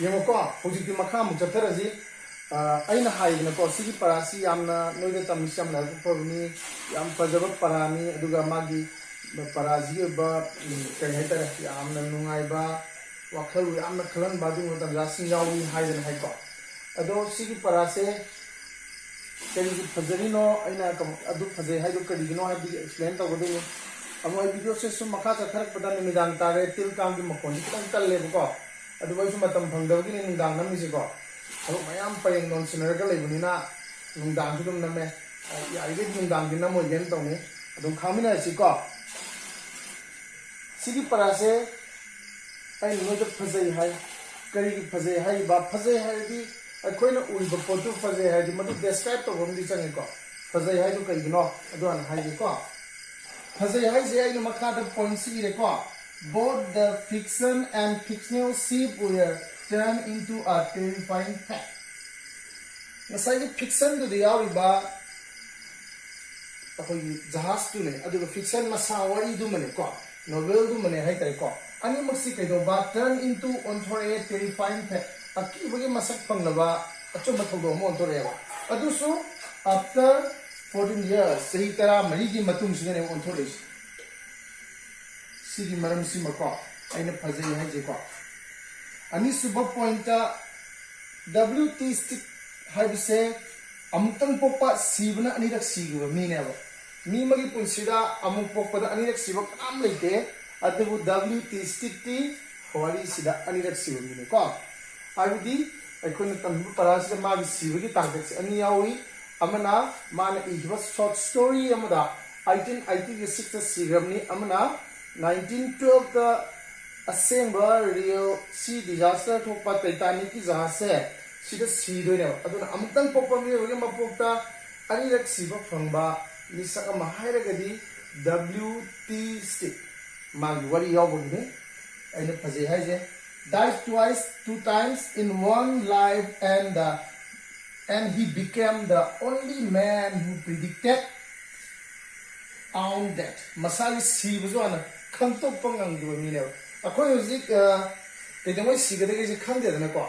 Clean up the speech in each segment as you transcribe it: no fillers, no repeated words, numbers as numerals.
यंगो हौजिकी मखा मु चथरजी अइना हाइगना सिगी परासी यामना नोइदा तमिसम ना फबनी याम फजब परानी अदुगा मागी पराजी बा कई हाइतर यामना नुंगाइबा वखल यामना खलन बादु मतम जासिंग यावी हाइदन हाइको अदो सिगी परासे करी फजरिनो अइना कम अदु फजे हाइदो करिगिनो हाइदि एक्सप्लेन तगदुनी अमो वीडियो से सुम मखा चथरक पदा निमिदांग तारे तिल काम की मखोन खितंग कल्लेबको अदु वैसु मतम फंगदबगी निमिदांग नमिसिको अब मैम पैंग नॉन सिनरगा लेबनिना नुंदांग सुदम नमे यारिगे नुंदांग दिन नमो गेन तौने अदुम खामिना सिको सिगी परासे आई नोज फजै हाय करी की फजै हाय बा फजै हाय दी अखोइना उइब पोतु फजै हाय दी मदु डिस्क्राइब तो बमदी चंगेको फजै हाय दु कइगिनो अदु अन हायको फजै हाय जे आई मखा द पॉइंट सी रेको both the fiction and fictional ship were turned into a terrifying fact. Nasai fiction to the yawiba akoi jahaz tu ne adu fiction masawari du mane ko novel du mane hai tai ko ani masi kai do ba turn into onthore terrifying fact aki bagi masak panglaba achu mathodo mo onthore ba adu so after 14 years sahi tara mari gi matung sine onthore सिगी मरम Simco आइना फजै हाइजेको अनि सुब point WT stick हाइबसे अमुतंग पोपा सिबना अनिरक सिगबा मीनेबा मी मगी पुंसिदा अमुक पोपदा अनिरक सिबा काम लेते अदबु WT stick T हवारी सिदा अनिरक सिबा मीनेको आइबदी अखोन तंबु परासिदा मागी सिबगी तांगक अनि यावी अमना माना इजवा शॉर्ट स्टोरी अमदा 1886 सिग्रमनी अमना 1912 का असेंबा रियल सी डिजास्टर थोपा टाइटैनिक की जहाज से सिदा सीदोने अदुना अमतंग पोपा मी होगे मपोक्ता अनिरक सिबा फंगबा मिसक अमा हाइरगदी WT स्टिक मागी वरी यावबनी आइना फजे हाइजे died twice 2 times in one life and he became the only man who predicted on that masali sibuzona खंतो पंगंग दो मीने अखोय हुजिक केदमोय सिगदगे जे खंदेदना को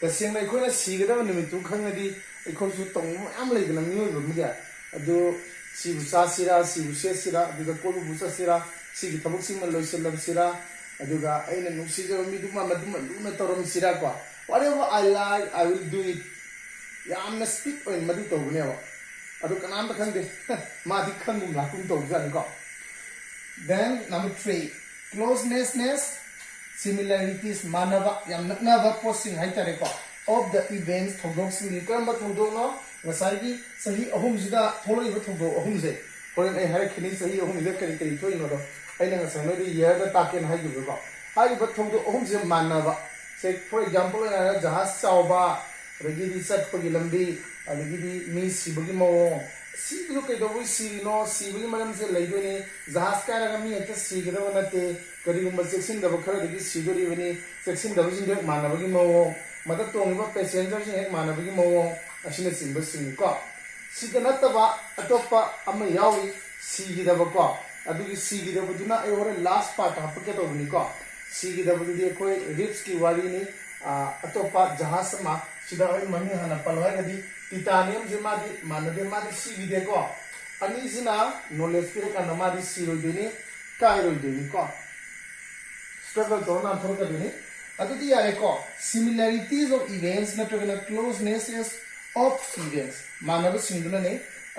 तसेंग अखोयना सिगदब निमितु खंगदी अखोयसु तोंग याम लेदना मियोय बमिया अदो सिबु सासिरा सिबु सेसिरा अदुगा कोबु बुसासिरा सिगी थबक सिंग लोइसलम सिरा अदुगा आइना नुसिजो मिदुमा मदुमा लुना तोरम सिरा को whatever I like I will do it यामना स्पीड ओइन मदु तोगनेवा अदु कनाम खंदे मादि खंगुम लाकुम तोगजान को. Then number 3, closeness, similarities, manava, yam naknava posting haitareko of the events thogdoksing karamba thogdokno ngasagi sahi ahum sida tholoi ba thogdo ahum je horen ai hare khini sahi ahum ida kari kari thoi no do aina ngasang no year da taken hai gibo ko hai ba thogdo ahum je manava say for example jahaz chawba ragi di sat pagi lambi ragi di mi sibagi mo सिगलो कइदो सिनो सिबगी मरम से लैदोने जहाज कारागमी एक सिगदो नते करिगुम section दब खरदगी सिगोरिबनी section दब जिंग मानबगी मो मद तोंगिबा passenger से एक मानबगी मो असिने सिंब सिंको सिगनतबा अतोपा अम यावी सिगिदबको अदुगी सिगिदबदुना ए होरे लास्ट पार्ट हपके तोबनिको सिगिदबदुदी कोई रिप्स की वाली ने अतोपा जहाज मा सिदा मनी हना पलवागदी Titanium je madi manade madi sigide ko ani sina knowledge pire kana madi siroi deni kairoi deni ko struggle to na thorka deni adu di yare ko similarities of events na to na closeness of events manaba singduna ne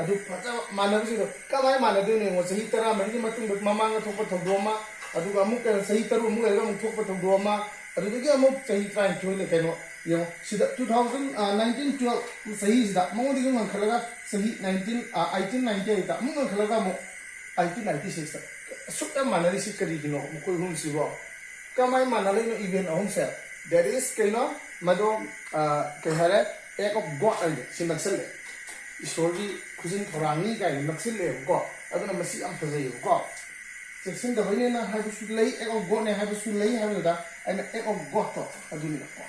adu pata manaba sido kamai manade ne mo sahi tara mari matung mamanga thokpa thogdoma adu amu ka sahi taru mu ga mu thokpa thogdoma adu gi amu sahi try thoi keno यो सिदा 2012 सही सिदा मोदी को खलगा सही 1898 ता मु खलगा मो 1896 सुटा मानरी सि करी दिनो कोई हुन सिबो कमाई मानले no event home say that is केनो मदो के हरे एक ऑफ गॉड अल सिनक्सल स्टोरी खुजिन थोरांगी गाय नक्सल ले को अदना मसी am फजै को सेक्शन दबने ना हाबु सुलै एक ऑफ गॉड ने हाबु सुलै हाबुदा एंड एक ऑफ गॉड तो अदुनि को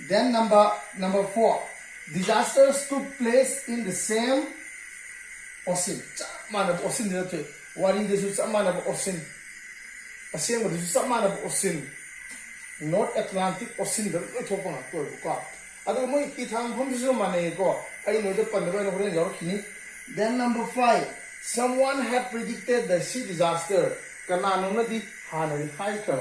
Then number 4, disasters took place in the same ocean. Mana ocean dito. Wari dito sa mana ocean. Asing mo dito sa mana ocean. North Atlantic Ocean da loi thok pang ko ko adu moi ki thang phom su mane ko ai no de pan ro no horen yor khini. Then number 5, someone had predicted the sea disaster. Kana no na di hana ri hai ka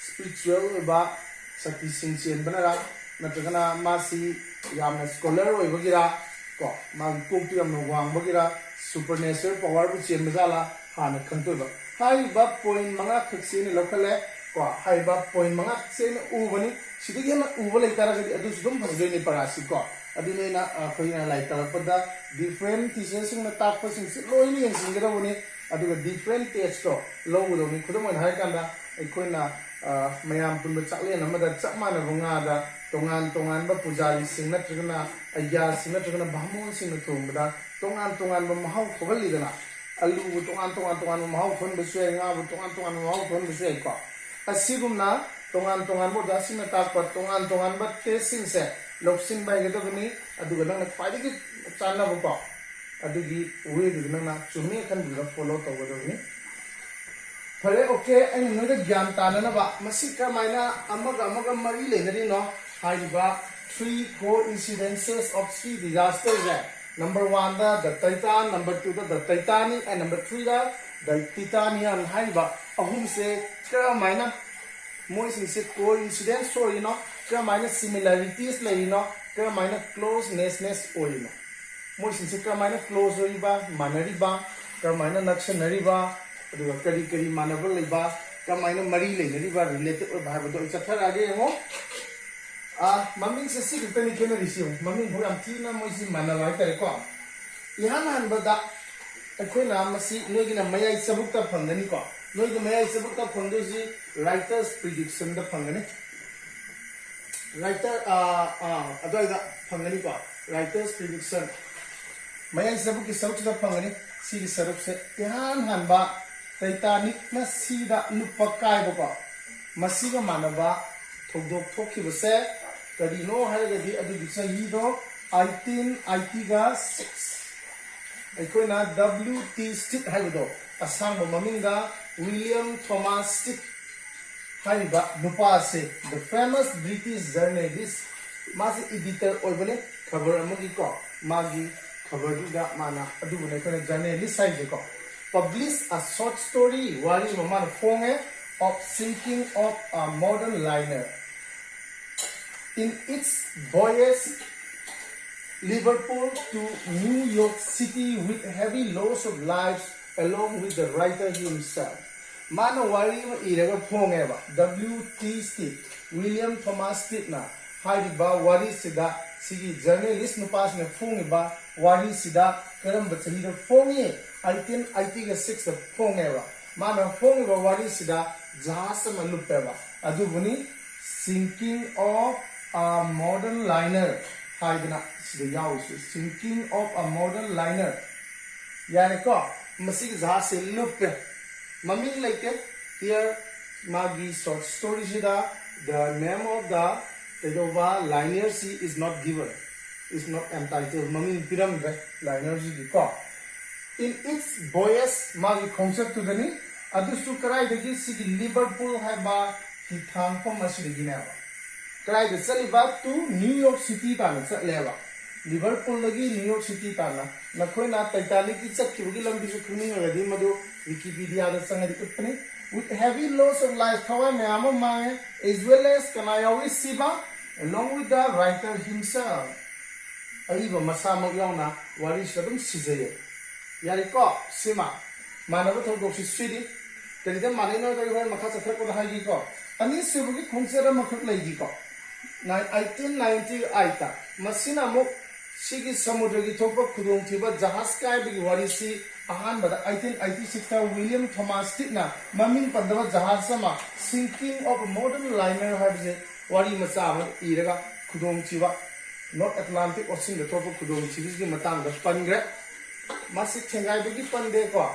spiritual ba sakti sing chen banara na tagana masi yamna scholar oi bagira ko ma ko tu yam no wang bagira supernatural power bu chen bazala hana khantoi ba hai ba point manga khakse ni lokale ko hai ba point manga se na u bani sidigi na u ba lai tara gadi adu sudum phangdoi ni parasi ko adu ne na khoi na lai tara pada different teachers sing na tak pa sing loi ni yang sing ga bani adu ga different tests to lo do ni khudum na hai kan da khoi na mayam pun ba chakle na ma da chakma na bunga da tongan tongan ba pujari sing na trigna ayya sing na trigna bhamon sing na thong da tongan tongan ba mahau khobali da na alu bu tongan tongan tongan mahau khon ba sui nga bu tongan tongan mahau khon ba sui ko asigum na tongan tongan bo da sing na ta pa tongan tongan ba te sing se lok sing ba ga da ni adu ga na pai gi chana bu ko adu gi we du na chumi kan du follow to ga ni Pare okay ai no da gyan ta na ba masi ka maina amaga mari le na ri no hai ba 3 coincidences of sea disasters hai. Number 1 the Titan, number 2 the Titanic, and number 3 the Titanian hai ba ahum se ka maina moi sing se coincidence so you know ka maina similarities le you know ka maina closeness o you know moi sing se ka maina close oi ba manari ba ka maina naksanari ba aduga kari kari manable leba kamaina mari le ba related ba ba do chathara ge ngo maming se sig tani kena risi maming buram tina moi si manala tare ko ihan han bada akoi na masi noi gina mayai sabukta phangani ko noi ga mayai sabukta phangdo ji writers prediction da phangani writer adoi da phangani ko writers prediction mayai sabukki sabukta phangani si saruk se ihan han ba Titanic na sida nupakai bako masiga manaba thogdok thokhiba se kadi no haragadi adu sahi do 1880 ga 6 aikoina WT Stitt haido asang maminga William Thomas Stitt haiba nupa se the famous British journalist masi editor oibane khabar amagi ko magi khabar ga mana adu bane kone journalist sai ko published a short story wari maman fonge of sinking of a modern liner. In its voyage Liverpool to New York City with heavy loss of lives along with the writer himself. Mana wari ma iraga fonge ba W.T. Stitt William Thomas Stitt na haiba wari sida sigi journalist nupas ne fonge ba wari sida karam bachahi da fonge 1880 ga 6 da phongeba mana phongeba wari sida jahas ma lupeba adubuni sinking of a modern liner haidna sida yaus sinking of a modern liner yani ko masig jahas se luppe maming like here magi short story sida the name of the Tedova liner sea is not given, is not entitled maming piram liner sea ko in its voyage magi concept to the adusu karai degi sigi Liverpool haba hithang pom asigi na ba karai de saliba to New York City ta na leba Liverpool lagi New York City ta na khoi na Titanic ki chak ki lambi su khuni ngadi madu Wikipedia da sangadi utpani with heavy loss of life thawai mayam ma as well as kanayawi siba along with the writer himself aiba masama yauna wari sadum sijaye Yariko, Sima, Manavato Goshi City, the little Manino, the Makasa Hagico, and this Subuki consider Makut Lagico. 1890 Aita, Masina Mok, Sigi Samudagi Topo Kudum Tiba, Zahaska, Warisi, Ahan, but 1886 William Thomas Stittna, Mamin Pandava Zahasama, sinking of a modern liner has a Wari Masama, Iraga, Kudum Tiba, not Atlantic or Sing the Topo Kudum Tibi Matang, the Pangre. Masih tenggai bagi pandai ko,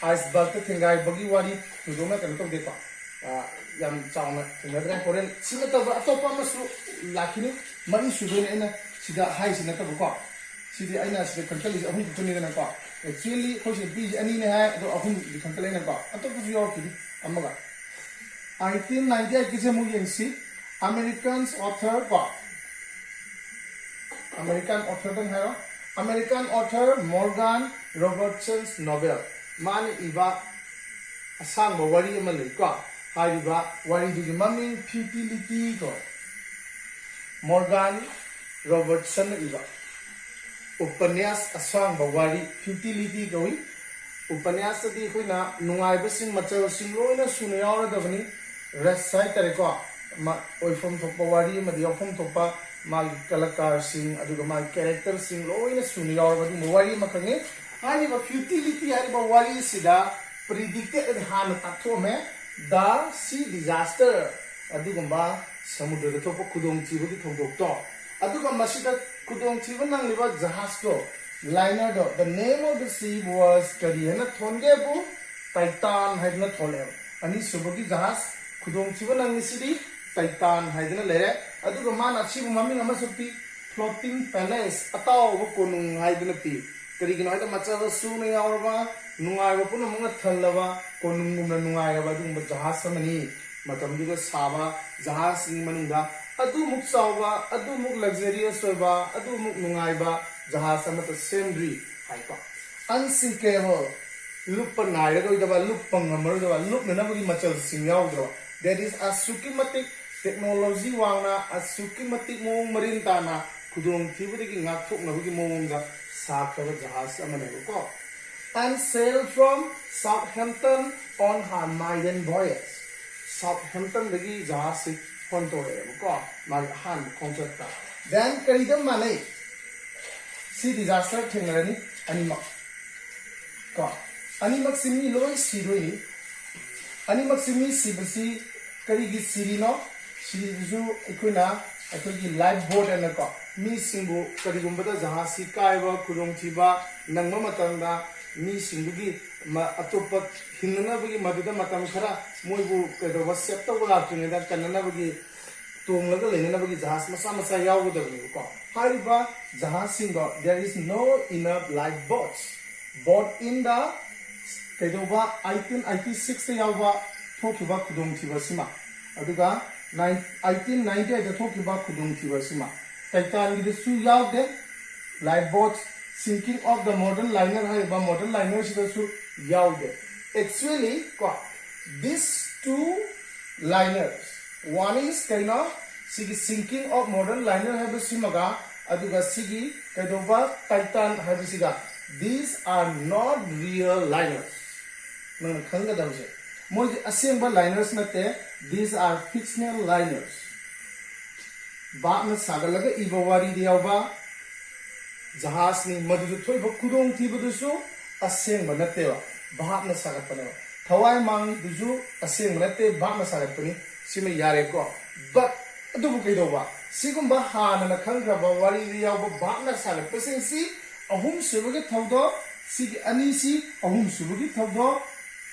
iceberg tu tenggai bagi wari tu doma kan tu deka, yang cawang tenggai dengan koren. Sini tu atau apa masuk laki ni, mari sudah ni na sida high sini tu buka, sida ina sida kental is ahun tu ni kan ko. Actually kau sida biji ani ni hai, tu ahun di kental ni ko. Atau tu jual kini, amma ka. 1890 kisah mungkin si American author ko American author dang hero American author Morgan Robertson's novel man iba asang ba wari ma le ko hariba wari du maming futility ko Morgan Robertson iba उपन्यास असवांग बवारी futility गई उपन्यास दी खुना नुंगाई busing मचल सिंग लोइना सुने यावरा दबनी रसाई तरेको ओइफम थोप बवारी मदि ओफम थोपा माल कलाकार सिंग अदुगा माल कैरेक्टर सिंग लोइना सुने यावरा बदि बवारी मखंगे हानि ब फ्यूटिलिटी हानि बवारी सिदा प्रिडिक्टेड हान ताथो में दा सी डिजास्टर अदुगंबा समुद्र थोप खुदोंग चिबुदि थोंदोक्तो अदुगा मसिदा खुदोंग चिबन नंगलिबा जहाज को लाइनर दो the name of the ship was करियना थोंगेबु टाइटान हाइदना थोले अनि सुबगी जहाज खुदोंग चिबन नंगसिदि टाइटान हाइदना लेरे अदुगा मान असिबु ममिंग अमसुपि फ्लोटिंग पैलेस अताव कोनुंग हाइदना पि करिगिनो हाइदा मचाव सुने यावरबा नुंगायबा पुन मंग थल्लबा कोनुंगुमना नुंगायबा दुंबा जहाज समनी मतमदुगा साबा जहाज सिंग मनुंगा अदुमुक सावबा अदुमुक लग्जरियस होबा अदुमुक नुंगायबा जहाज अमत सेमद्री हाइपा अनसिंकेबल लुप नायरगोइदबा लुप पंगमरदबा लुप ननबगी मचल सिंग यावद्रो दैट इज असुकिमतिक टेक्नोलॉजी वांगना असुकिमतिक मोंग मरिन ताना खुदोंग थिबुदगी ngathoknabagi moongda sakhaba jahaz amanego and sailed from Southampton on her maiden voyage Southampton dagi jahaz then karidam manai si disaster thengarani animak simi loi siroi animak simi sibasi karigi sirino sizu ikoina akogi lifeboat anako mi singbu karigumbada jahasi kaiba khudong thiba nangma matangda mi singbugi atopa hingnabagi maduda matam khara moibu kedoba septa wala tuneda kananabagi tonglaga lenanabagi jahaz masa masa yawudabni ko hariba jahaz singo there is no enough lifeboats boat in the kedoba 1886 yawba thokiba khudong thiba sima aduga 1890 da thokiba khudong thiba sima Titan gi su yawde lifeboats sinking of the modern liner hariba modern liner sida su yawde actually these two liners one is kaina sigi sinking of modern liner have simaga aduga sigi kaidoba titan have siga these are not real liners nang khanga damse moi asengba liners nate these are fictional liners ba na sagalaga ibawari diawba jahaz ni madu thoiba kudong thibudusu asengba natewa bahap na sagatpane thawai mang duju asengba nate bahap na sagatpani sima yare ko but adubu kaidoba sigumba hana na khangraba wari yawba bahap na sagatpasing si ahum subagi thawdo sigi anisi ahum subagi thawdo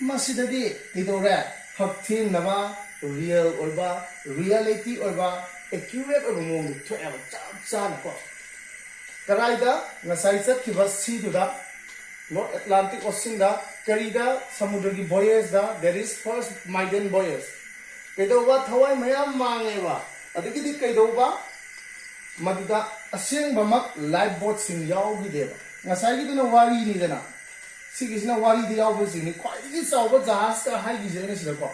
masidadi kaidore hakthim naba real orba reality orba accurate orba mong thoeba chap chan ko Karaida ngasai sakhiba siduda North Atlantic Ocean da karida samudra gi voyage da there is first maiden voyage kaidoba thawai mayam mangeba adigi di kaidoba maduda asengba mak lifeboat sing yawgi deba ngasai gi duna wari ni dana sigisna wari di yawbo sing ni khwai gi sawba jahaz ka hai gi jena sida ko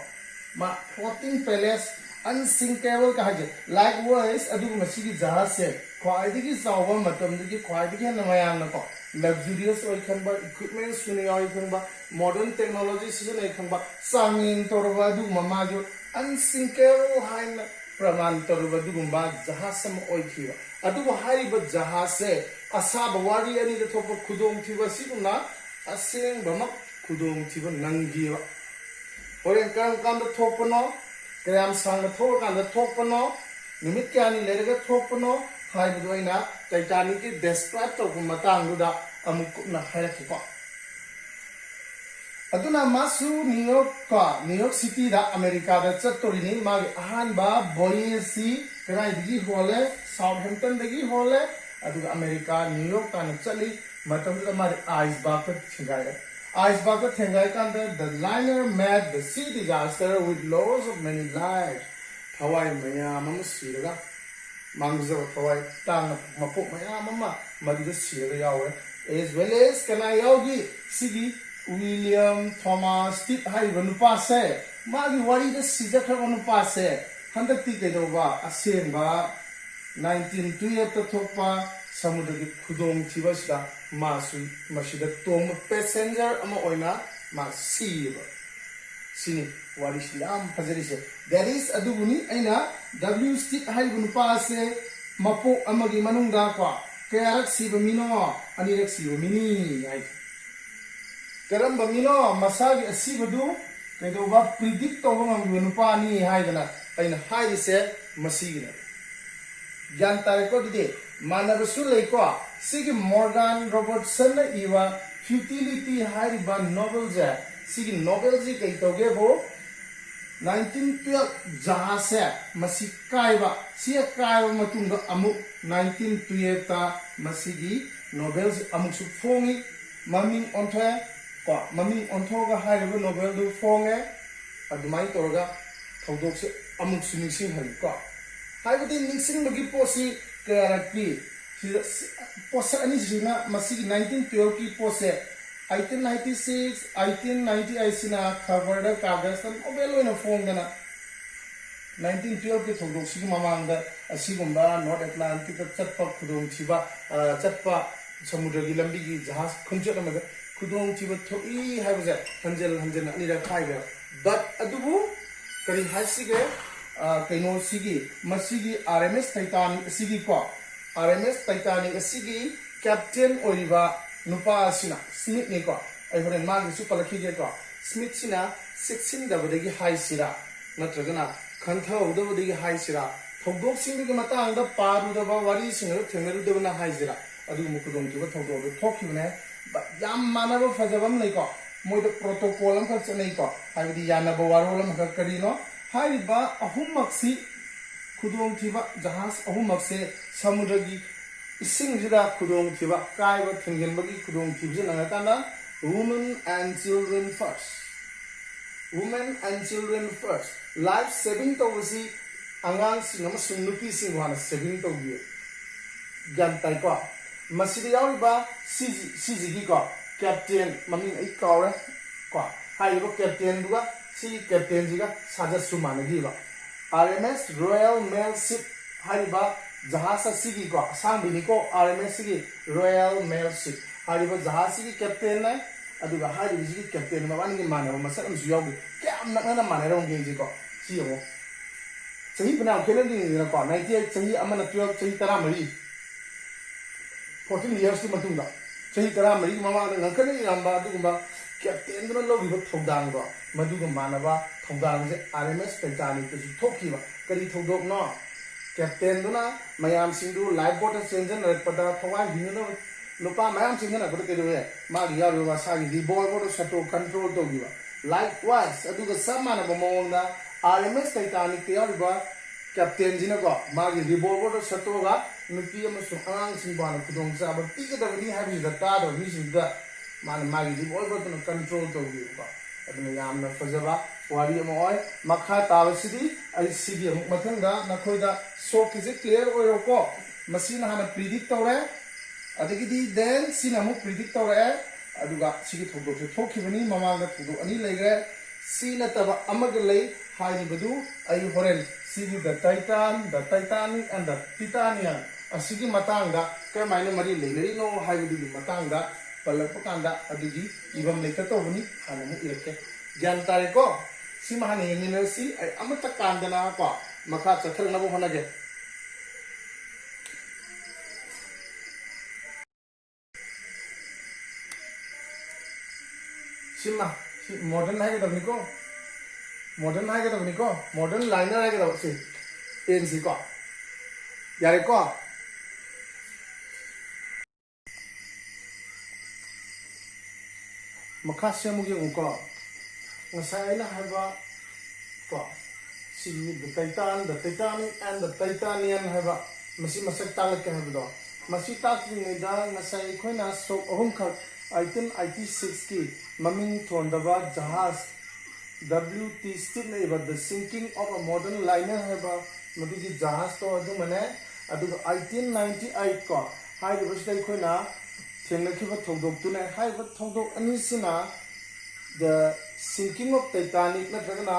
ma floating palace unsinkable ka haje likewise adugu masigi jahaz se khwaidigi sawba matamdigi khwaidigi na mayam na ko luxurious oi khanba equipment suni oi khanba modern technology season ai khanba sangin torwa du mama jo unsinkable haina praman torwa du gumba jahaz sam oi thiwa adugu hariba jahaz se asaba wari ani de thopa khudong thiwa siguna aseng bamak khudong thiwa nanggiwa oren kam da thopano kram sang da thokan da thopano nimit kyani lerega thopano haibu aina Titanic ki describe to matangda amuk na harakiko aduna masu New York City da America da chattorini magi ahan ba boyesi krai digi hole Southampton digi hole aduga America New York ta chali matam da mari iceberg kan the liner met the sea disaster with loss of many lives थवाई मैम सिरगा मांगजब थवाई तांग मपोक मैम मदुद सिरगा यावे एज वेल एज कना यावगी सिगी विलियम थॉमस टिट हाइब नुपासे मागी वारी द सिजखब नुपासे हंदक्ति कैदोबा असेंबा 1912 ता थोपा समुद्र की खुदोंग थिबसदा मासु मसिदा तोम पैसेंजर अमा ओइना मा सीब सिनी वारिस याम फजरिसे दैट इज अदुबुनी अइना डब्ल्यू स्टिक हाइब नुपासे मपो अमगी मनुंगदा क्वा कयारक सीब मिनो अनिरक सीब मिनी हाइ करम बमिनो मसागी असीबदु कैदोबा प्रिडिक्ट तोबा ngam नुपानी हाइदना अइना हाइरिसे मसीगिना ज्ञान तारेको दिदे मानबसु लेको सिगी मॉर्गन रॉबर्टसन इवा फ्यूटिलिटी हाइरिबा नोवेल जे सिगी नोवेल जी कई तोगे बो 1912 जहासे मसी काइबा सिया काइबा मतुंगा अमु 1912 ता मसीगी नोवेल अमुसु फोंगी ममिंग ऑन्थे को ममिंग ऑन्थोगा हाइरिबा नोवेल दु फोंगे अदुमाई तोरगा थौदोकसे अमुसु निसिंग हरि को हाइबदी निसिंग बगी पोसी कयारकी पोसे अनि जिना मसीगी 1912 की पोसे 1896 1898 सिना खबर कागज नोबेल ओइना फोंगना 1912 के थोदोक सिगी ममांगदा असिगुंबा नॉर्थ अटलांटिक चटपा खुदोंग थिबा चटपा समुद्र की लंबी की जहाज खुंचत अमदा खुदोंग थिबा थोई हाइबजे हंजल हंजल अनिरा खाइबे बट अदुबु करी हाइसिगे कइनो सिगी मसीगी आरएमएस टाइटानिक सिगी को आरएमएस टाइटानिक सिगी कैप्टन ओरिबा नुपा सिना स्मिथ ने को आई होरेन मागी सु पलखिगे को स्मिथ सिना 16 दबदगी हाइसिरा नत्रगना खंथौदबदगी हाइसिरा थौदोक सिंगि मतांग द पारुदबा वारी सिंग थेंगरुदबना हाइसिरा अदु मुकुदोंग किबा थौदोक थोखिबने याम मानबो फजबम नै को मोइद प्रोटोकॉल अम खच नै को हाइबदी यानबो वारोलम खकरिनो हाइबा अहुमक्सी खुदोंग थिबा जहाज अहुमक्से समुद्र की इसिंगजिदा खुदोंग थिबा काइबा थेंगेनबगी खुदोंग थिबजे नंगाताना women and children first life saving tawasi angang sing ama sunupi sing wana saving tawbi gan tai ko masidi yawiba cg ko captain mami ai kawre ko haibo captain duga si captain jiga saja sumanagi ba RMS Royal Mail Ship haiba जहाज सिगी को असंग बिनी को RMS सिगी royal mail ship हारिबो जहाज सिगी captain नै अदुगा हारिबो सिगी captain मबानी की मानबो मसक अमसु यावगे क्याम नकना मानेरोंगे जी को सियो सही बना खेलन दिन दिन को 98 सही अमन 12 सही 13 14 years की मतुंगा सही 13 ममा ngखने इरामबा अदुगुमा कैप्टन दन लोबिबो थौदांग बा मदुगु मानबा थौदांग से आरएमएस टाइटानिक तो थोखिबा करी थौदोक नो कैप्टन दुना मयाम सिंधु लाइफ बोट चेंजन रखपदा थवाई बिनो नुपा मयाम सिंधन अकड़ के दोए मागी यारो वासागी रिवॉल्वर शटो कंट्रोल तो गिवा लाइक वाइस अदुगा समान बमोंदा आरएमएस टाइटानिक ते यारबा कैप्टन जिना को मागी रिवॉल्वर शटोगा नुपी अमसु आंग सिंबान खुदोंग साब पिगदबनी हाबि दता दो मिसिदा मागी रिवॉल्वर तो कंट्रोल तो गिवा अदुना यामना फजबा वारी अमोय मखा तावसिदी आई सिगी मथंगा नखोइदा सो किजे क्लियर ओइरो को मसीना हाना प्रिडिक्ट तौरे अदगिदी देन सिना मु प्रिडिक्ट तौरे अदुगा सिगी थोदो से थोखिबनी ममांगा थोदो अनि लेगरे सिना तब अमग ले हाइबदु आई होरेन सिगी द टाइटान एंड द टिटानियन असिगी मतांगा कमाइने मरी लेलेरी नो हाइबदु मतांगा पलप कांदा अदुगी इबम लेता तोबनी हाना मु इरके ज्ञान तारे को सिमा हाने यंगिनसी आई अमत कांदना को मखा चथरनबो होनागे सिमा मॉडर्न है के को मॉडर्न लाइनर है के से एनसी को यारे को मखा से मुगे उनको ngasayna haba ko si the titanic and the titanian haba masi masak talak ke haba do masi tak ni da ngasay khoina so ohum khak item 86 ki maming thondaba jahaz WT stick na the sinking of a modern liner haba madugi jahaz to adu mane adu 1898 ko hai bus dai khoina thengna khiba thodok tu na hai ba thodok ani sina the sinking of Titanic na thagana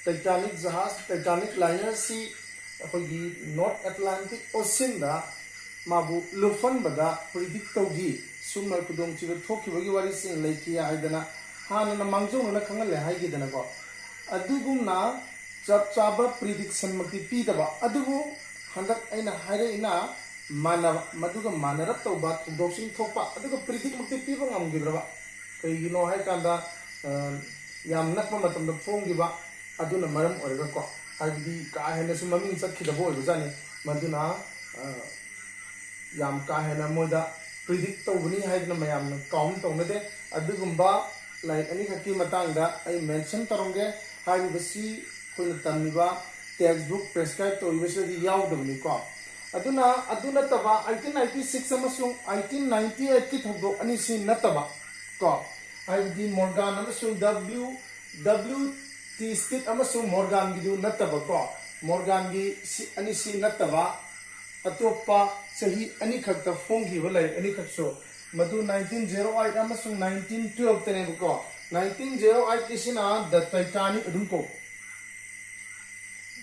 Titanic jahaz Titanic liner si akogi North Atlantic Ocean da mabu lufan bada predict tawgi summa kudong chiga thoki bagi wari sing leiki aidana hana na mangjong na khangal le hai gidana ko adugum na chap chaba prediction makti pi daba adugu handak aina haire ina mana maduga manarap tawba thudosing thokpa aduga predict makti pi ba ngam gidraba kai gino hai kanda yam nakma matam da phong giba aduna maram orega ko haibidi ka hena su maming sakhidabo oibajani maduna yam ka hena moda predict tawbani haidna mayam na count tawnade adugumba like ani khaki matang da ai mention taronge haibisi khoina tamiba textbook prescribe to university yaudabni ko aduna taba 1896 amasung 1898 ki thobdo ani si nataba ko haibidi Morgan amasung WT Stick amasung Morgan gidu nataba ko Morgan gi si ani si nataba atopa sahi ani khakta fongi walai ani khakso madu 1908 amasung 1912 tane ko 1908 kisina the Titanic adum ko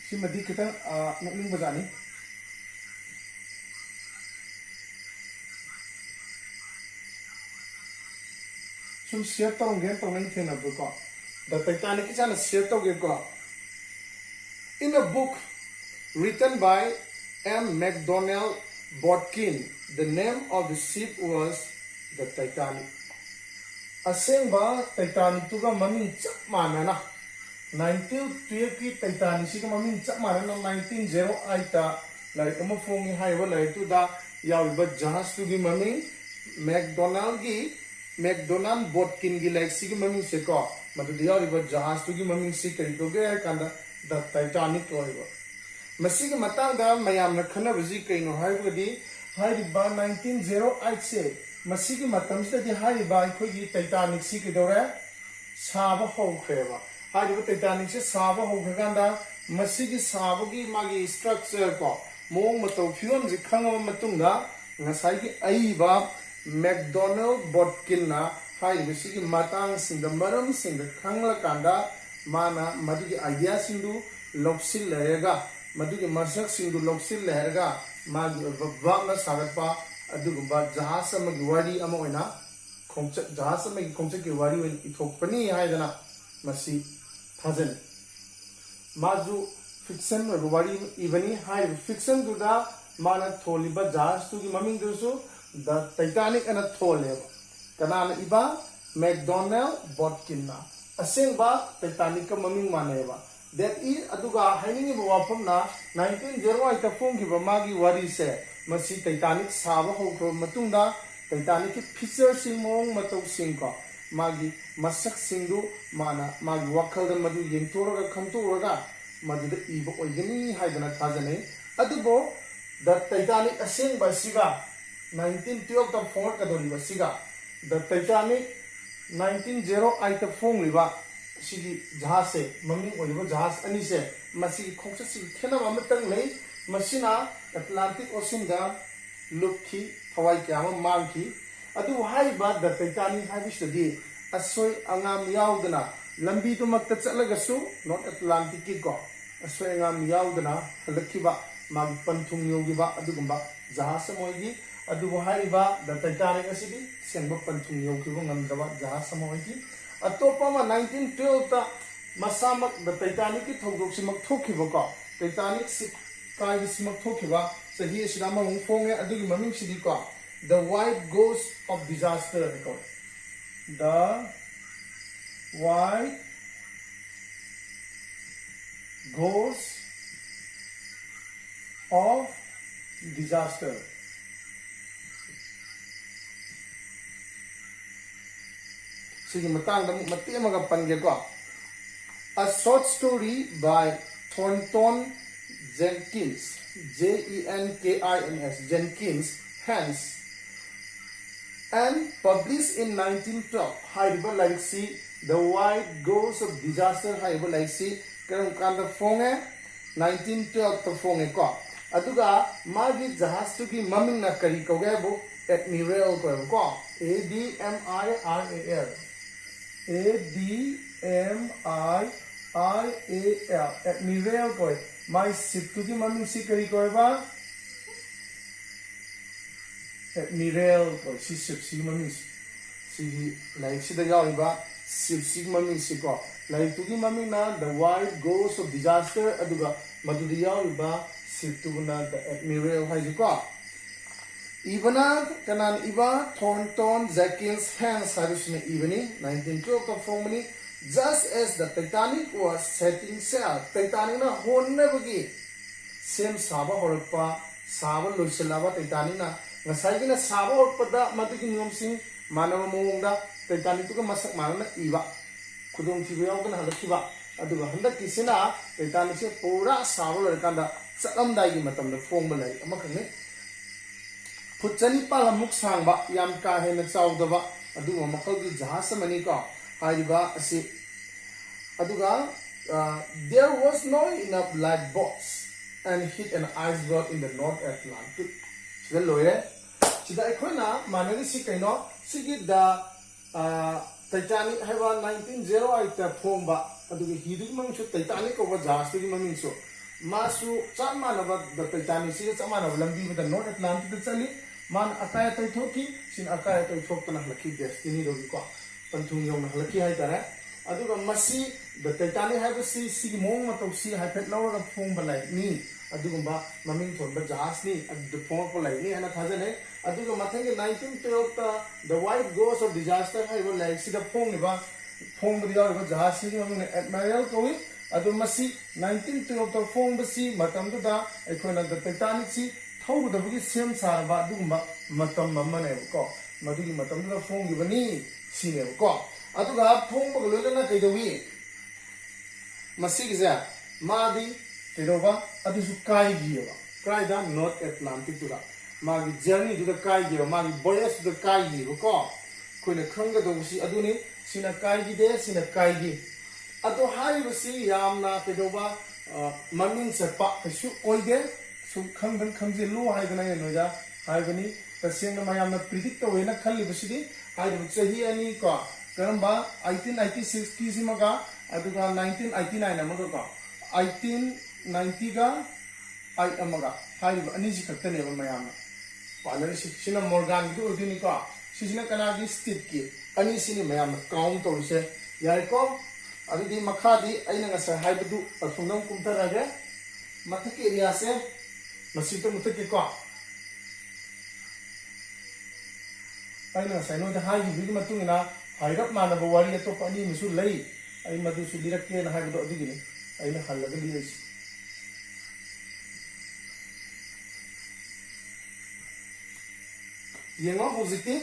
simadi kita nokning bazani sum share tong gen tong nang thena bu ko the Titanic kisana share to ge ko in a book written by M. McDonnell Botkin the name of the ship was the Titanic asengba Titanic tuga maming chap manana 1912 ki Titanic si ka maming chap manana 1908 ta lai ama fongi haiwa lai tu da yawiba jahaz tu gi maming McDonnell Botkin gi lai si ki maming se ko madu yawiba jahaz tu gi maming si kari to ge kanda the Titanic oiba masigi matang da mayam na khana baji kaino haiwa di haiba 1908 se masigi matam se di haiba khoi Titanic si ki dore saba haukheba haiba Titanic se saba haukhaganda masigi saba gi magi structure ko mong matau fion ji khangwa matungda ngasai gi aiba McDonnell Botkin na haiba sigi matang singda maram singda khangla kanda mana madugi idea sindu loksil lerega madugi masak singdu loksil lerega magi babna sagatpa adugumba jahaz amagi wari ama oina khongcha jahaz amagi khongcha ki wari oin ithokpani haidana masi thajan maju fiction wari ibani hai fiction duda mana tholiba jahaz tu gi maming dusu the Titanic ana thole kanana iba McDonnell Botkin na asengba Titanic ka maming maneba that is aduga hainingi wafam na 1908 ta phong gi ba magi wari se masi Titanic saba hokro matungda Titanic ki feature sing mong matau sing ko magi masak singdu mana magi wakhal da madu yengtoraga khamtoraga madu da ibo oigani haidana thajane adubo the Titanic aseng ba siga 1912 ta phong ka doli ba siga the Titanic 1908 ta phong liba sigi jahaz se maming oibo jahaz ani se masi khongsa si thena amatang lei masina Atlantic Ocean da lukhi thawai kyama mangki adu haiba the Titanic haibisdi asoi angam yaudana lambi tu makta chalagasu North Atlantic ki ko asoi angam yaudana halakhiba mag panthung yogiba adugumba jahaz samoigi adu haiba the Titanic asidi sengba panthung yogiba ngamdraba jahaz samoigi atopa ma 1912 ta masamak the Titanic ki thogdok simak thokhiba ko Titanic si kai simak thokhiba sahi sidama mung fonge adugi maming sidi ko the white ghost of disaster record the white ghost of disaster sigi matang da mati amaga pange ko a short story by Thornton Jenkins Jenkins Hans and published in 1912 haiba like see The White Ghost of Disaster haiba laisi karam kanda fonge 1912 ta fonge ko aduga magi jahaz tu ki maming na kari ko ge bo Admiral ko ADMIRAL Admiral ko my ship tu ki maming si kari ko ba Admiral ko si ship si maming si like si da yaw ba ship si maming si ko like tu ki maming na the White Ghost of Disaster aduga madu da yaw ba ship tu na the Admiral hai ko Ivana kanan iba Thornton Jenkins Hans harusnya Ivani 1912 of Formani just as the Titanic was setting sail Titanic na honne bagi sem saba horpa saba loiselaba Titanic na ngasai gina saba horpada matu ki niom sing manawa mongda Titanic tu ka masak marana iba kudung thibu yaw kana halakhiba aduga handa kisina Titanic se pura saba lorkanda salam dai gi matam da fong balai amakhane Putchani palamuk sangba yam ka hena chawdaba aduga makalgi jahas mani ka haiba asi aduga there was no enough lifeboats and hit an iceberg in the North Atlantic sida loire sida ekhoina manani si kaino sigi da Titanic haiba 1908 ta phomba aduga hidu mangsu Titanic ko jahas tu maming so masu chamana ba the Titanic si chamana lambi ba the North Atlantic ta chali man akaya toy thoki sin akaya toy thok na halaki destiny ro ko panthung yong na halaki hai tara aduga masi the Titanic have si mong matau si hai phet law ga phong balai ni aduga ba maming thon ba jahas ni the phong ko lai ni ana thajane aduga mathang 1912 ta the White Ghost of Disaster hai ba lai si da phong ni ba phong ba yaw ba jahas si maming Admiral koi adu masi 1912 ta phong ba si matam da aikona the Titanic si Howdabagi Sim Sarba Dumba Matam Mamaneko, Madigi Matam Fong Yubani, Sineko. Atuga Pong Bagulana Kaidawi Masigiza, Madi, Kedova, Adusukai Giva, Krida, North Atlantic to that. Magi journey to the Kai Giva, Magi Boyas to the Kai Giva, Queen Kranga Dosi Aduni, Sinakai de, Sinakai. Atu Hai Vasi Yamna Kedova, Mamin Sapa, the shoe oide. So come comes a low high than I know that Ivani, the same Mayama predict the winner Kalibusidi, I would say here any car. Karamba 1896 Kizimaga, Aduga 1989 Amaga, 1890 ga I Amaga, High Anisi Katane of Mayama. Father Shina Morgan do Dinica, Shina Kanagi Stitki, Anisini Mayama, count or say Yariko, Adi Makadi, Ainasa Haibu, a Fundam Kuntaraga, Mataki area say. Masito mutaki ko aina saino da hai gi matung na hairap mana ba wari to pani misu lei ai madu su lirakke na hai do digini aina halaga li yengo hojiki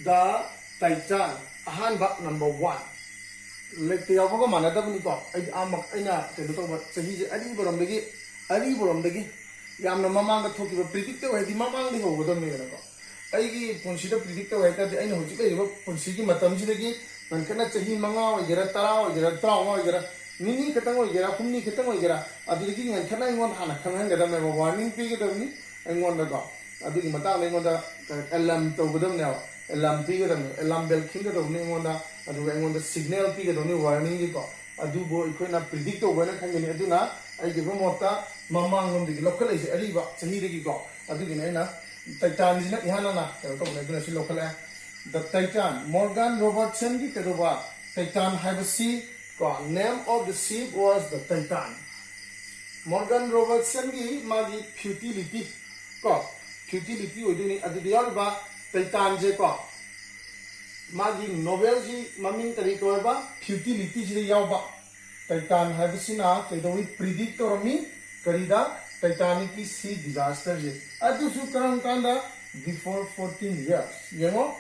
da Titan ahanba number 1 like the Yavaga Manadabnico, Aina, the Ari Borom Yamna Mamanga took a predictor where the Mamma over the Miracle. I consider predictor where the I know Ponsigi Matamji, and cannot say him Manga, or Gerata, or Gerata, or Gera, Nini Katamo, Gera, Pumni Katamo, Gera, at the beginning, and can I want Hana, come and get a warning figure of me and want to go. I do Matang on the Elam over them now. Elam bigger Elam Bel King of Nimona, and when the signal figure only warning you got. I do go equina predict when I can do not. I give him water, Mamma on the local is Ariba, Sahidi got. I do in Titan is not Yana, local. The Titan, Morgan Robertson, Kikadova, Titan have a sea, name of the ship was the Titan. Morgan Robertson, Magi futility, futility, we do it at the Alba. Titan Jeko Magi Nobel ji Maming Tarikoba, futility Yauba. Titan Habisina, Kadowi predictor me, Karida, Titanic sea disaster. Adu Sukaran Kanda before 14 years. You know,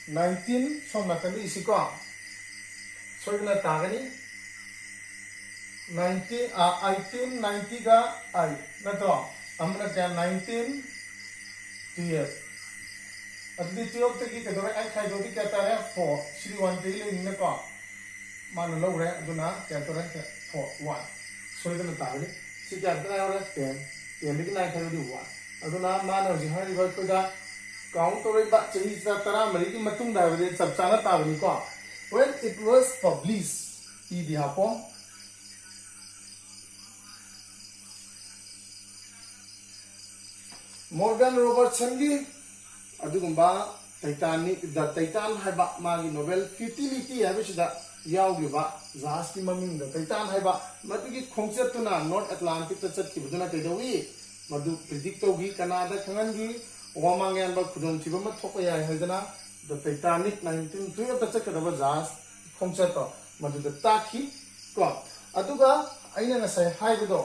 19 Sonakali Isiko. Sorgana Tagani 1890 ga I. Nato, Amraka 19 years. अभी 12 तक की कदर आई खाइदो दी क्या तारे 4 श्री 1 पे ले ने को मान लो रे अदुना क्या तो रे 4 1 सोई दन तारे सी क्या तना रे 10 10 भी नाइ खाइदो दी 1 अदुना मान हो जी हाई रिवर को दा काउंट तो रे बा चही तरा मरी की मतुंग दा रे सब चाना तावनी को when it was published ई दी हापो मॉर्गन रॉबर्टसन की अदुगुंबा टाइटानिक द टाइटान हाइबा मागी नोवेल फ्यूटिलिटी हाइबसिदा यावगिबा जहाज की ममिंग द टाइटान हाइबा मदुगी खोंगचतुना नॉर्थ अटलांटिक त चतखिबदुना कइदोवी मदु प्रिडिक्ट तौगी कनादा खंगनगी वामांगयानबा खुदोंथिबा म थोक याय हाइदना द टाइटानिक 1912 त चकदबा जहाज खोंगचतो मदु द ताखी को अदुगा आइना नसाय हाइबदो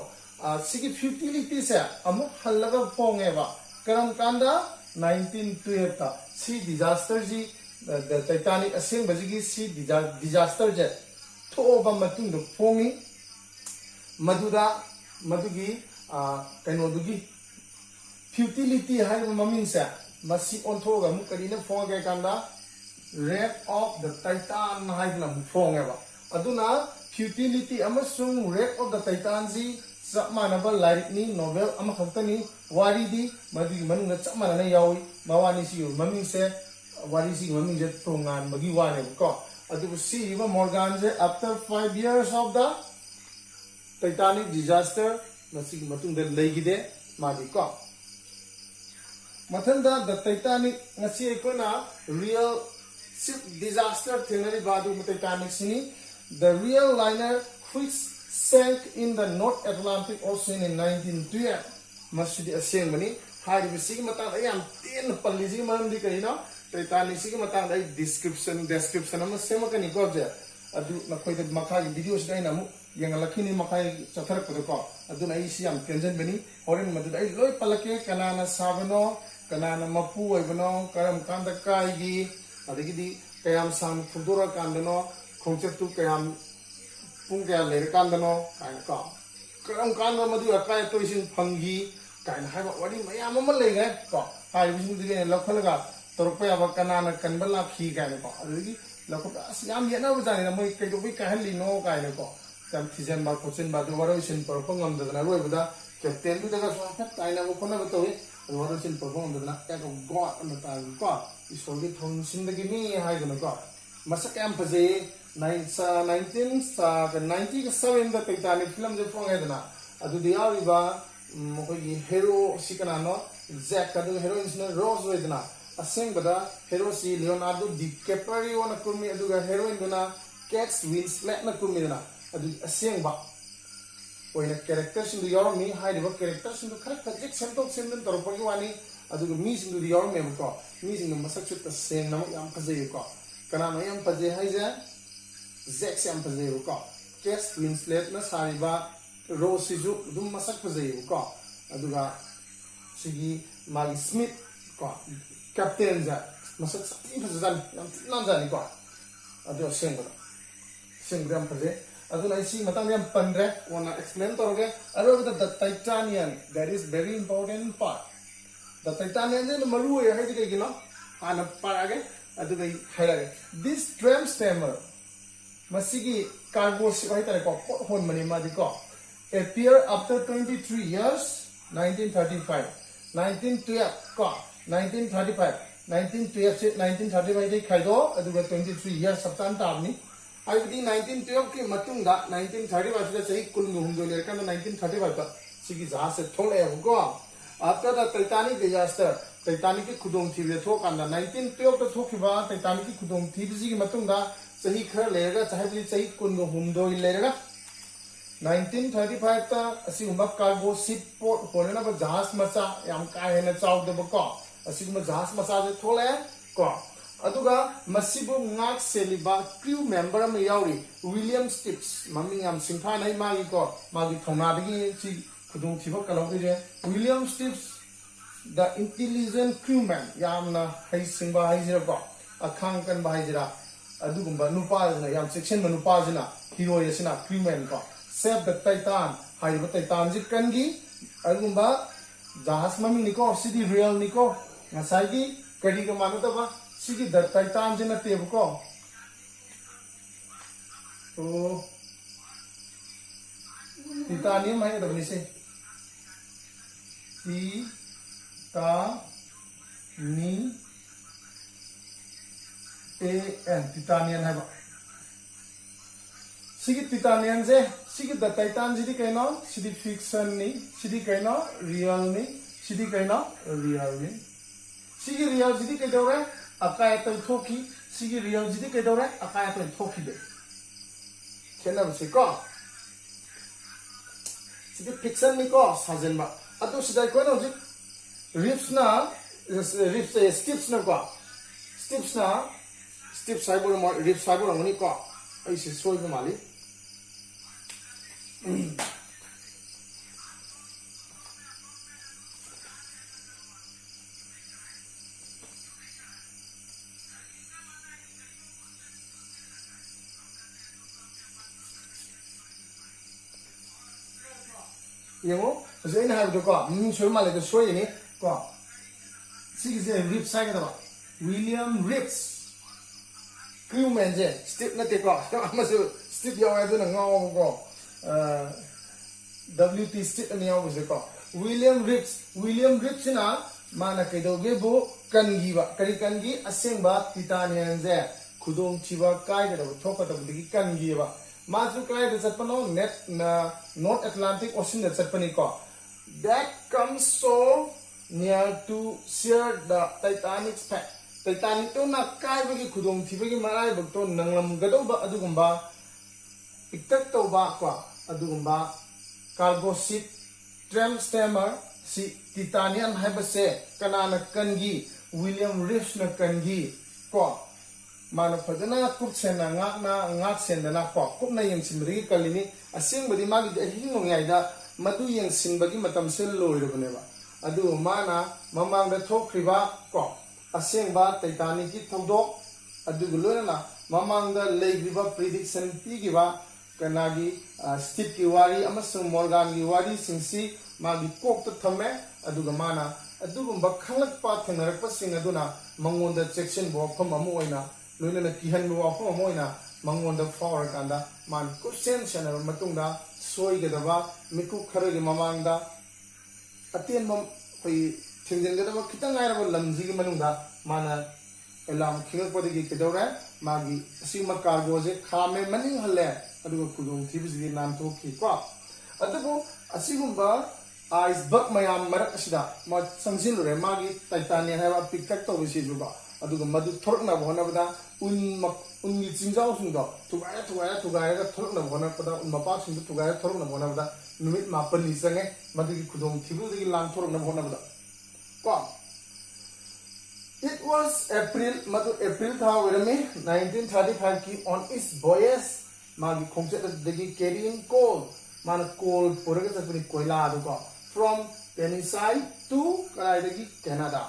सिगी फ्यूटिलिटी से अमु हल्लगा फोंगेबा करम कांदा 1912 ta si disaster ji the Titanic asing bajigi si disaster je thoba matung do fongi madugi kaino dugi futility hai mamin sa masi on thoga mu karina fonga kanda wreck of the Titan hai na fonga ba aduna futility amasung wreck of the Titan ji Sapmanaba lyric ni novel ama khaktani wari di madi manung chapmana yawi mawani si mami se wari si mami je tongan bagi wari ko adu si iba Morgan je after 5 years of the Titanic disaster nasi matung de leigide madi ko mathanda the Titanic ngasi ko na real ship disaster thenari badu Titanic sini the real liner which sank in the North Atlantic Ocean in 1912. Masudi asing mani hari bisi ki matang ay am tin palisi ki malam di kahina Titanic si ki matang ay description ama sema kani ko je adu nakoi de makha ki videos dai namu yang lakhini makha chathar ko ko adu na isi am kenjen bani horen madu ai loi palake kanana sabano kanana mapu oibano karam kanda kai gi adigi di kayam sam khudura kandano khongchetu kayam pung kaya leher kandano kain ka karam kanda madu akai to isin phangi kain hai ba wadi mayam ama lege ko hai bisin dige lakhalaga torpa ya kanana kanbala khi kain ko adigi lakha asyam yena bajani na moi kai do bi kain li no kain ko tam thijan ba kochen ba do waro isin perform ngam da na roi bada captain du daga so phat kain na ko na ba to waro isin perform da na ka ko god na ta ko isoli thong sin da gi ni hai da na ko masak am paje 1997 da Titanic film je phong edna adu dia viba mo gi hero sikana no Jack adu heroine na Rose edna aseng bada hero si Leonardo DiCaprio na kurmi adu ga heroine duna Kate Winslet na kurmi duna adu aseng ba oina character sin du yor mi hai de character sin du khar khajik sentok senden torpo gi wani adu mi sin du yor me ko mi sin masak chut ta sen na yam khajai ko kana no yam paje hai ja Zack Sam Pazeo ko Kate Winslet na sariba Rose Sizu dum masak Pazeo ko aduga sigi Maggie Smith ko captain ja masak sakti Pazan yam nan jani ko adu senggram Paze aduna isi matang yam pandre wana explain toroge aro the Titanian that is very important part the Titanian je maru hai de gino ana parage aduga hairage this tram steamer Masigi cargo ship hai tare ko hon mani ma di ko appear after 23 years 1935 1912 ko 1935 1912 se 1935 dei khaido aduga 23 years saptan tamni aidi 1912 ki matung da 1935 se chahi kul nuhum do le kan 1935 ta sigi jahaz se thole ko after the Titanic disaster Titanic ki khudong thi le thok kan 1912 ta thokhiba Titanic ki khudong thi ji ki matung da सही खर लेगा चाहे भी सही कुंडो हुंडो लेगा 1935 ta asigumba cargo ship port होने ना जहाज मचा याम काय है ना चाव दे बको asigumba जहाज मचा जे थोले को अदुगा मसिबु ngak seliba crew member ma yauri William Stips mami yam singtha nai magi ko magi thona dagi chi khudung thiba kalau je William Stips the intelligent crewman yamna hai singba hai jira ko akhang kan bai jira adugumba nupa jina yam section manupa jina hero yasina crewman ko save the Titan hai ba Titan ji kangi adugumba jahas mami niko city real niko ngasai gi करी का मानो तब सिगी the Titan जे नतेब को तो titanium है तब से टाइटानियन है सिगी टाइटानियन से सिगी द टाइटान जी कहना सिदी फिक्शन नी सिदी कहना रियल नी सिदी कहना रियल नी सिगी रियल जी कदौरे अकाय तो थोकी सिगी रियल जी कदौरे अकाय तो थोकी दे खेना बसे को सिगी फिक्शन नी को साजन मा अतो सिदा को ना जी रिप्स से स्टिप्स ना को स्टिप्स साइबर रिप्स साइबर मनी को ऐसे सोई को माली Yang saya ini harus juga, saya malah itu soal ini, kok, sih saya Rips saya kata, William Rips, crewman je, Steve nanti kok, masuk Steve yang itu nengau kok, WT Steve ni yang masuk kok, William Rips ni mana kita gebu kangi ba, kangi asing ba Titanian je, kudung ciba kai kita thok kata budi kangi ba. Masuk kaya de satpano net na North Atlantic Ocean de satpani ko that comes so near to share the Titanic pack Titanic to na kaya bagi kudong tibagi maray bagto nanglam gado ba adugumba iktak to ba ko adugumba cargo ship tram steamer si Titanian habase kanana kangi William Rips na kangi ko mana fadana kup sena ngak sendana ko kup na yang simbagi kalini asing badi magi hinung yaida madu yang simbagi matam sel loirubne ba adu mana mamang da thokriba ko asing ba Titanic ki thodok adu gulona mamang da leigriba prediction pigiba kanagi Steve ki wari amasung Morgan ki wari singsi magi kok to thame adu mana adu gumba khalak pa thenarak pa sing aduna mangonda section bo pham amu oina लोगों ने किहन में वापस Moina मंगों the for कांदा मान कुछ sense है ना मतुंग दा सोई के दबा मिकु खरे के ममांग दा अत्यंत मम कोई थिंजन के दबा कितना गायर वो लम्जी के मनुंग दा माना एलाम खिंग पदे के दौरा मागी सीमा कार्गो जे खामे मनिंग हल्ले अदुगो कुलुंग थिबिजी नाम तो की को अदबो असिगुंबा आइसबर्ग मयाम मरक असिदा मा संजिल रे मागी टाइटानियन है पिक तो बिसी जुबा अदुगो मदु थोरना होनबदा उनगी चिंजाव सुंदो थुगाय का थोरना होनबदा उन मपा सुंदो थुगाय थोरना होनबदा नुमित मापन नि संगे मदुगी खुदोंग थिबुदगी लांग थोरना होनबदा को It was April था वेरमे 1935 की on its voyage मागी खोंगसे दगी carrying coal मान coal पुरगे तकनी कोयला आदुको from Tennessee to कराइदगी कनाडा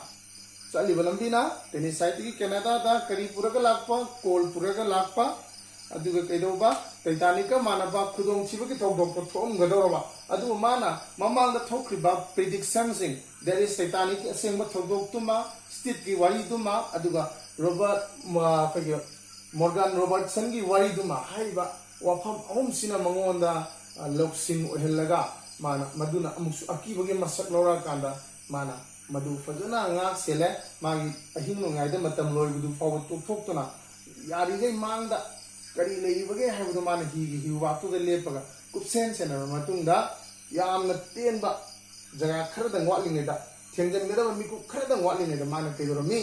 चली बलंबीना Tennessee की कनाडा दा करी पुरगा लाकपा कोल पुरगा लाकपा अदुगा कैदोबा Titanic का मानबा खुदोंग छिबगी थोक थोम गदोरबा अदु माना ममांग दा थोक्रिबा prediction Singh there is Titanic असेंग थोक तुमा Steve की वारी तुमा अदुगा रॉबर्ट Morgan Robertson की वारी तुमा हाइबा वाफम अहम सिना मंगोंदा लोकसिंग ओहेलगा माना मदुना अमुसु अकीबगे मसक लोरा कांदा माना मधु फजना ngak sele magi ahin ngai da matam loi budu faw tok tona yari gai mangda kari lei bage ha budu man hi wa tu de lepaga kupsen sena matung da yamna tenba jaga khara da ngwa lingai da thengjan me da mi ku khara da ngwa lingai da man ke do mi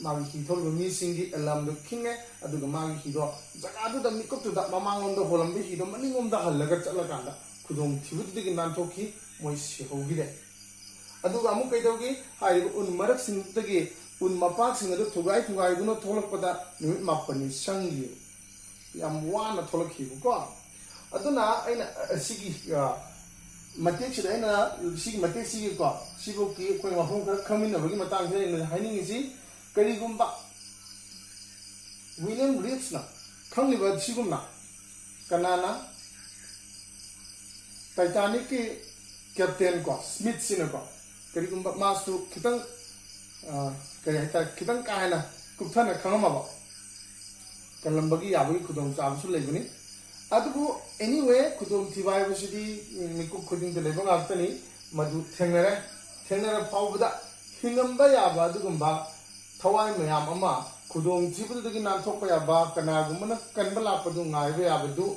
magi hi thol mi singi alam do khinge adu ga magi hi do jaga du da mi ku tu da mamang on do holam bi hi do maningom da halaga chala kanda khudong thibu de gi nan thokhi moi si hogi de अदुगा अमु कैदोगी हाय उन मरक सिंगतगी उन मपाक सिंग अदु थुगाई दुनो थोलकपदा निमित मापनी संगी याम वाना थोलखिबु को अदुना आइना सिगी मतेक सिदाइना सिगी मतेक सिगी को सिबु की कोइ मफुं खर खमिनबगी मतांग से हाइनिंगि करिगुम्बा विलियम रिप्स ना खंगलिबा सिगुमना कनाना टाइटैनिक की कैप्टन को स्मिथ सिन को करीगुम्बा मासु खितंग kaya hita kitang kaya na kupthana khangama kalambagi yabu khudong chabu leibani adubu anyway khudong thibai basidi mikup khuding de lebang aktani madu thengnara phawbada hingamba yaba adugumba thawai mayam ama khudong thibudagi nan thokpa yaba kanagumana kanba lapadu ngaiba yabadu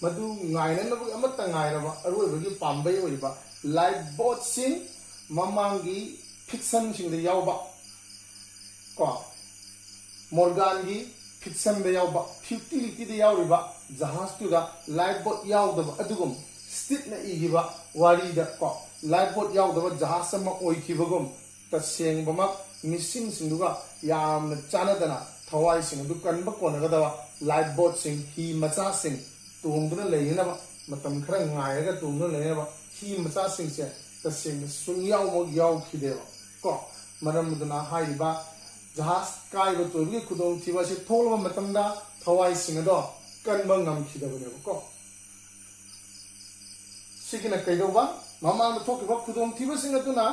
madu ngaina nabu amata ngairaba aroibagi pambai oiba live boat sin mamangi fiction sing de yawba ko morgan gi fiction de yawba futility de yawriba jahaz tu da live boat yawdaba adugum stit na igiba wari da ko live boat yawdaba jahaz sama oikibagum ta seng bama missing sinduga yam na chanadana thawai sing du kanba konaga da live boat sing hi macha sing tungduna leina matam khara ngaiga tungduna leina hi macha sing se ta sing sung yaw mo yaw khideba ko maram duna haiba jahaz kai ba to bi khudong thiba se tholba matam da thawai sing do kanba ngam khideba ne ko sikina kaidoba mama na thokiba khudong thiba sing atuna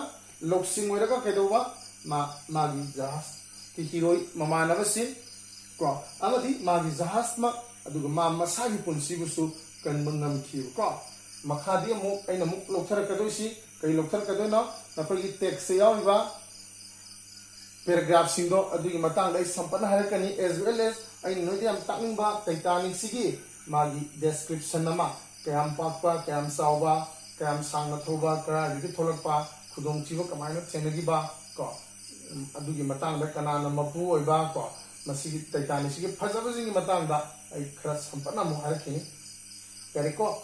loksing oiraga kaidoba magi jahaz ki hiroi mama na basi ko amadi magi jahaz ma aduga ma masagi punsi busu kanba ngam khiu ko makhadi mu aina mu lokthara kadosi kai lokthar kadona napagi text yawiba paragraph singo adugi matang dai sampana harakani as well as ai noidi am takning ba taitani sigi magi description nama kayam pakpa kayam sauba kayam sangna thoba kara digi tholakpa khudong chibo kamaina chenagi ba ko adugi matang da kanana mapu oiba ko masigi taitani sigi phajaba jingi matang da ai khara sampana mu harakini kare ko